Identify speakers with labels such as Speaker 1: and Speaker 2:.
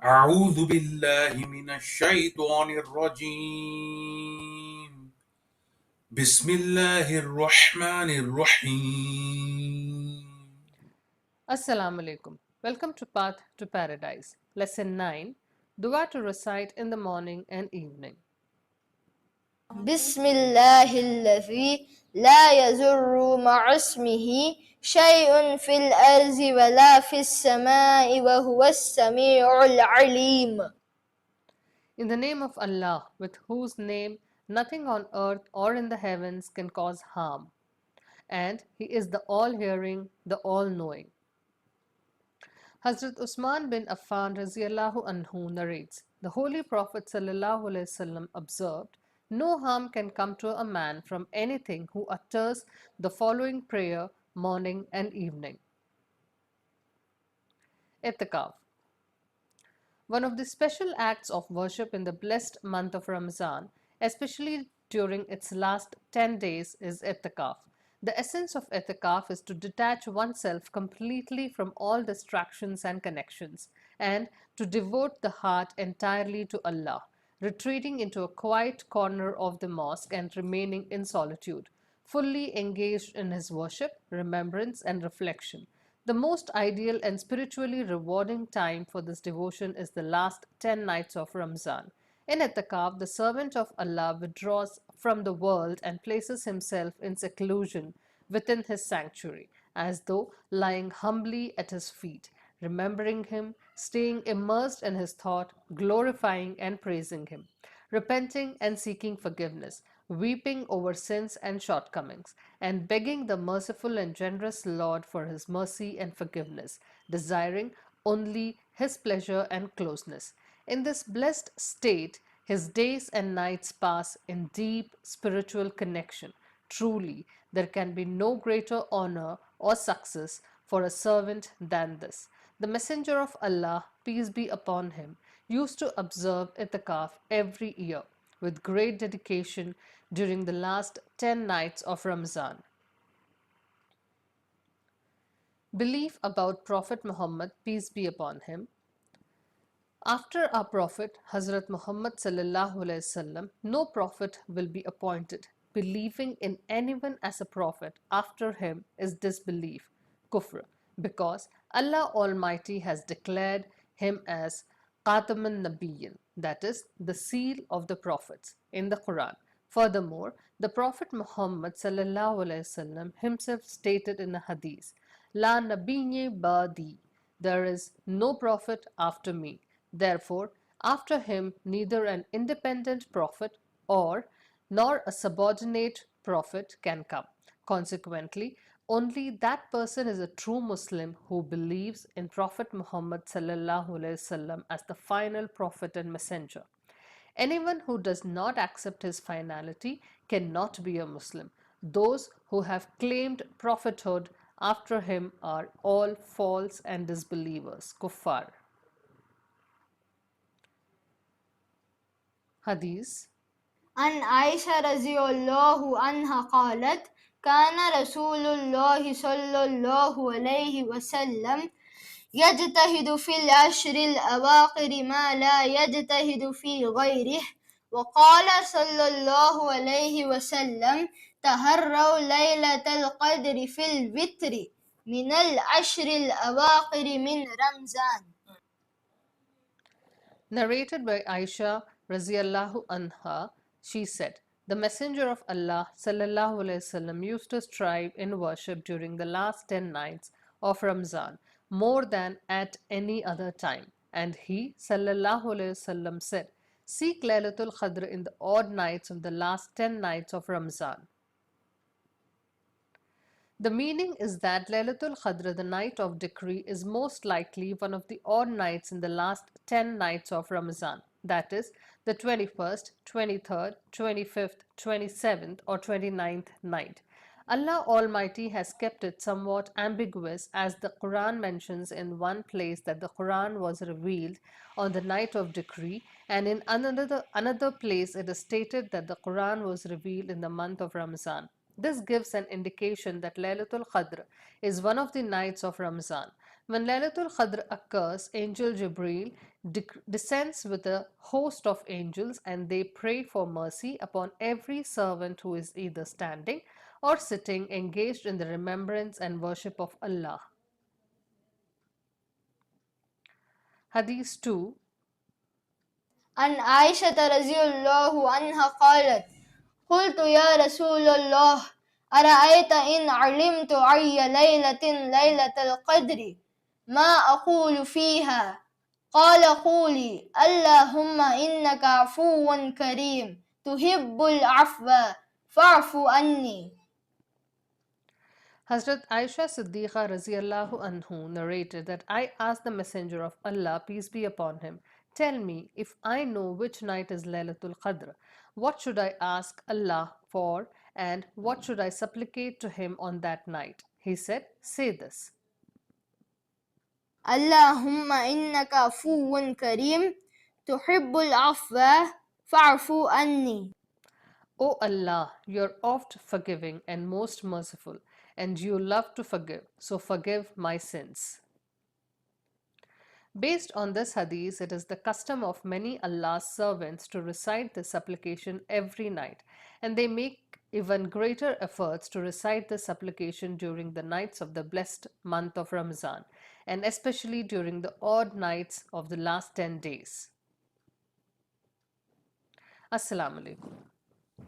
Speaker 1: أعوذ بالله من الشيطان الرجيم بسم الله الرحمن الرحيم
Speaker 2: Assalamu alaikum. Welcome to Path to Paradise. Lesson 9. Dua to recite in the morning and evening.
Speaker 3: بسم الله الذي لا يضر مع اسمه شيء في الأرض ولا في السماء وهو السميع العليم.
Speaker 2: In the name of Allah, with whose name nothing on earth or in the heavens can cause harm. And He is the all-hearing, the all-knowing. Hazrat Usman bin Affan radiallahu anhu narrates, the Holy Prophet sallallahu alaihi wasallam observed, no harm can come to a man from anything who utters the following prayer morning and evening. Itikaf. One of the special acts of worship in the blessed month of Ramadan, especially during its last 10 days, is itikaf. The essence of itikaf is to detach oneself completely from all distractions and connections and to devote the heart entirely to Allah, retreating into a quiet corner of the mosque and remaining in solitude, fully engaged in his worship, remembrance, and reflection. The most ideal and spiritually rewarding time for this devotion is the last 10 nights of Ramzan. In itikaf, the servant of Allah withdraws from the world and places himself in seclusion within his sanctuary, as though lying humbly at his feet, remembering him, staying immersed in his thought, glorifying and praising him, repenting and seeking forgiveness, weeping over sins and shortcomings, and begging the merciful and generous Lord for his mercy and forgiveness, desiring only his pleasure and closeness. In this blessed state, his days and nights pass in deep spiritual connection. Truly, there can be no greater honor or success for a servant than this. The Messenger of Allah, peace be upon him, used to observe itikaf every year with great dedication during the last 10 nights of Ramzan. Belief about Prophet Muhammad, peace be upon him. After our Prophet, Hazrath Muhammed sallallahu alaihi wasallam, no prophet will be appointed. Believing in anyone as a prophet after him is disbelief, kufr, because Allah Almighty has declared him as Qataman Nabiyyin, that is, the seal of the prophets, in the Quran. Furthermore, the Prophet Muhammad sallallahu alaihi wasallam himself stated in a hadith, La nabiyye ba'di, there is no prophet after me. Therefore, after him neither an independent prophet or nor a subordinate prophet can come. Consequently, only that person is a true Muslim who believes in Prophet Muhammad sallallahu alaihi wasallam as the final prophet and messenger. Anyone who does not accept his finality cannot be a Muslim. Those who have claimed prophethood after him are all false and disbelievers, kuffar. Hadith.
Speaker 3: عن عائشة رضي الله عنها قالت كان رسول الله صلى الله عليه وسلم يجتهد في العشر الأواخر ما لا يجتهد في غيره وقال صلى الله عليه وسلم تهروا ليلة القدر في الوتر من العشر الأواخر من رمضان.
Speaker 2: Narrated by Aisha Raziallahu Anha, she said, the Messenger of Allah Sallallahu Alaihi Wasallam used to strive in worship during the last 10 nights of Ramzan more than at any other time. And he, Sallallahu Alaihi Wasallam, said, seek Laylatul Qadr in the odd nights of the last 10 nights of Ramzan. The meaning is that Laylatul Qadr, the night of decree, is most likely one of the odd nights in the last 10 nights of Ramazan, that is, the 21st, 23rd, 25th, 27th, or 29th night. Allah Almighty has kept it somewhat ambiguous, as the Quran mentions in one place that the Quran was revealed on the night of decree, and in another place it is stated that the Quran was revealed in the month of Ramazan. This gives an indication that Laylatul Qadr is one of the nights of Ramzan. When Laylatul Qadr occurs, Angel Jibreel descends with a host of angels, and they pray for mercy upon every servant who is either standing or sitting, engaged in the remembrance and worship of Allah. Hadith 2.
Speaker 3: عن عائشة رضي الله عنها قالت قلت يا رسول الله أرأيت إن علمت أي ليلة ليلة القدر ما أقول فيها قال قولي اللهم إنك عفو كريم تحب العفو فاعف عني.
Speaker 2: Hazrat Aisha Siddiqa Raziyallahu Anhu narrated that I asked the Messenger of Allah, peace be upon him, tell me, if I know which night is Laylatul Qadr, what should I ask Allah for and what should I supplicate to him on that night? He said, say this.
Speaker 3: اللهم إنك عفو كريم تحب العفو فاعف عني.
Speaker 2: O Allah, you are oft forgiving and most merciful, and you love to forgive, so forgive my sins. Based on this hadith, it is the custom of many Allah's servants to recite this supplication every night, and they make even greater efforts to recite this supplication during the nights of the blessed month of Ramadan, and especially during the odd nights of the last 10 days. Assalamu alaikum.